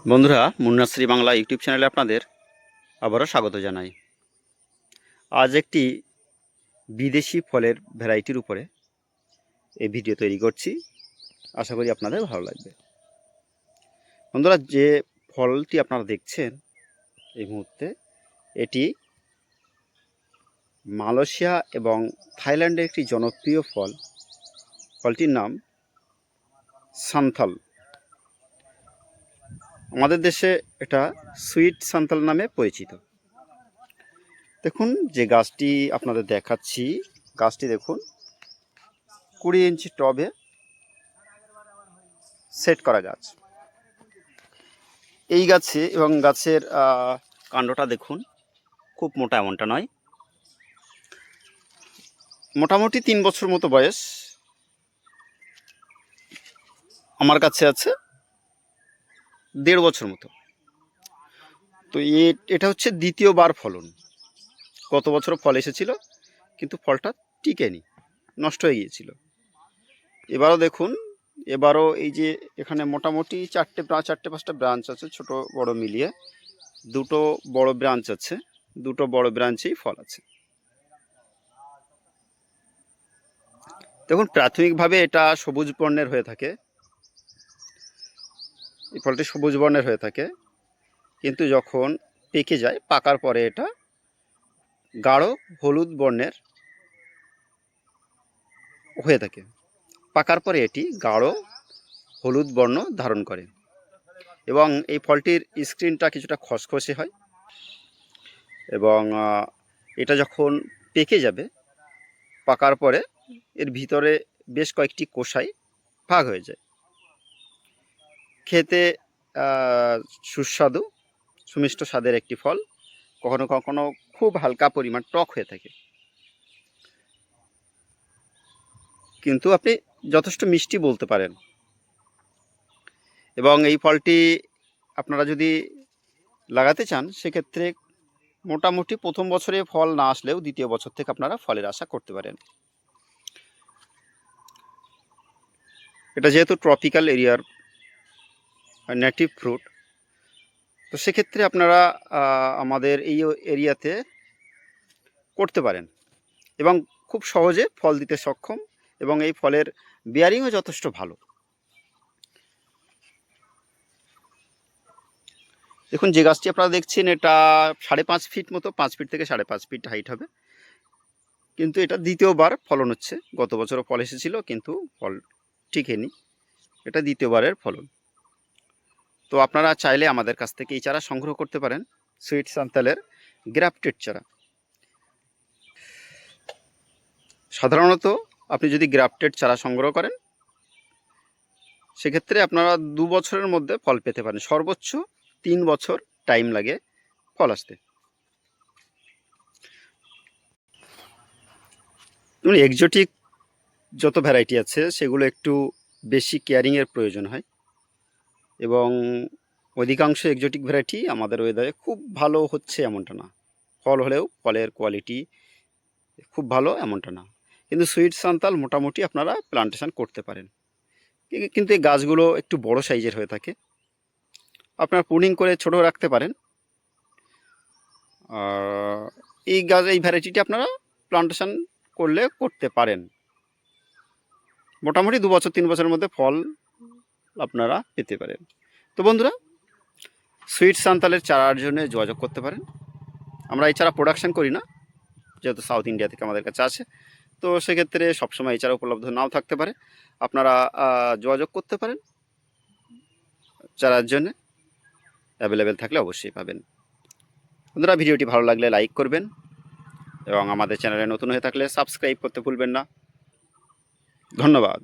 বন্ধুরা, মুন্নাশ্রী বাংলা ইউটিউব চ্যানেলে আপনাদের আবারও স্বাগত জানাই। আজ একটি বিদেশি ফলের ভ্যারাইটির উপরে এই ভিডিও তৈরি করছি। আশা করি আপনাদের ভালো লাগবে। বন্ধুরা, যে ফলটি আপনারা দেখছেন এই মুহূর্তে, এটি মালয়েশিয়া এবং থাইল্যান্ডের একটি জনপ্রিয় ফল। ফলটির নাম সান্থাল। আমাদের দেশে এটা সুইট সান্থাল নামে পরিচিত। দেখুন, যে গাছটি আপনাদের দেখাচ্ছি, গাছটি দেখুন 20 ইঞ্চি টবে সেট করা গাছ। এই গাছে এবং গাছের কাণ্ডটা দেখুন, খুব মোটা এমনটা নয়, মোটামুটি 3 বছর মতো বয়স। আমার কাছে আছে 1.5 বছর মতো। তো এটা হচ্ছে দ্বিতীয়বার ফলন। গত বছরও ফল এসেছিল, কিন্তু ফলটা টিকেনি, নষ্ট হয়ে গিয়েছিল। এবারও দেখুন, এবারও এই যে এখানে মোটামুটি 4-5টা ব্রাঞ্চ আছে, ছোট বড় মিলিয়ে 2টো বড় ব্রাঞ্চ আছে, 2টো বড় ব্রাঞ্চেই ফল আছে। দেখুন, প্রাথমিকভাবে এটা সবুজ বর্ণের হয়ে থাকে, এই ফলটি সবুজ বর্ণের হয়ে থাকে, কিন্তু যখন পেকে যায়, পাকার পরে এটা গাঢ় হলুদ বর্ণের হয়ে থাকে। পাকার পরে এটি গাঢ় হলুদ বর্ণ ধারণ করে এবং এই ফলটির স্ক্রিনটা কিছুটা খসখসে হয় এবং এটা যখন পেকে যাবে, পাকার পরে এর ভিতরে বেশ কয়েকটি কোষায় ভাগ হয়ে যায়। খেতে সুস্বাদু, সুমিষ্ট স্বাদের একটি ফল। কখনো কখনো খুব হালকা পরিমাণ টক হয়ে থাকে, কিন্তু আপনি যথেষ্ট মিষ্টি বলতে পারেন। এবং এই ফলটি আপনারা যদি লাগাতে চান, সেক্ষেত্রে মোটামুটি প্রথম বছরে ফল না আসলেও দ্বিতীয় বছর থেকে আপনারা ফলের আশা করতে পারেন। এটা যেহেতু ট্রপিক্যাল এরিয়ার নেটিভ ফ্রুট, তো সেক্ষেত্রে আপনারা আমাদের এই এরিয়াতে করতে পারেন এবং খুব সহজে ফল দিতে সক্ষম, এবং এই ফলের বেয়ারিংও যথেষ্ট ভালো। দেখুন, যে গাছটি আপনারা দেখছেন, এটা 5.5 ফিট মতো, 5 ফিট থেকে 5.5 ফিট হাইট হবে, কিন্তু এটা দ্বিতীয়বার ফলন হচ্ছে। গত বছরও ফল এসেছিল, কিন্তু ফল টিকেনি, এটা দ্বিতীয়বারের ফলন। তো আপনারা চাইলে আমাদের কাছ থেকে এই চারা সংগ্রহ করতে পারেন, সুইট সান্তালের গ্রাফটেড চারা। সাধারণত আপনি যদি গ্রাফটেড চারা সংগ্রহ করেন, সেক্ষেত্রে আপনারা 2 বছরের মধ্যে ফল পেতে পারেন। সর্বোচ্চ 3 বছর টাইম লাগে ফল আসতে। এক্সোটিক যত ভ্যারাইটি আছে, সেগুলো একটু বেশি কেয়ারিংয়ের প্রয়োজন হয়, এবং অধিকাংশ এক্সোটিক ভ্যারাইটি আমাদের ওয়েদারে খুব ভালো হচ্ছে এমনটা না। ফল হলেও ফলের কোয়ালিটি খুব ভালো এমনটা না। কিন্তু সুইট সান্তাল মোটামুটি আপনারা প্লান্টেশন করতে পারেন, কিন্তু এই গাছগুলো একটু বড় সাইজের হয়ে থাকে। আপনারা প্রুনিং করে ছোট রাখতে পারেন। আর এই ভ্যারাইটিটি আপনারা প্লান্টেশন করতে পারেন। মোটামুটি 2 বছর 3 বছরের মধ্যে ফল আপনারা পেতে পারেন। তো বন্ধুরা, সুইট সান্তালের চারার জন্য যোগাযোগ করতে পারেন। আমরা এই চারা প্রোডাকশান করি না, যেহেতু সাউথ ইন্ডিয়া থেকে আমাদের কাছে আছে, তো সেক্ষেত্রে সবসময় এই চারা উপলব্ধ নাও থাকতে পারে। আপনারা যোগাযোগ করতে পারেন, চারার জন্য অ্যাভেলেবেল থাকলে অবশ্যই পাবেন। বন্ধুরা, ভিডিওটি ভালো লাগলে লাইক করবেন এবং আমাদের চ্যানেলে নতুন হয়ে থাকলে সাবস্ক্রাইব করতে ভুলবেন না। ধন্যবাদ।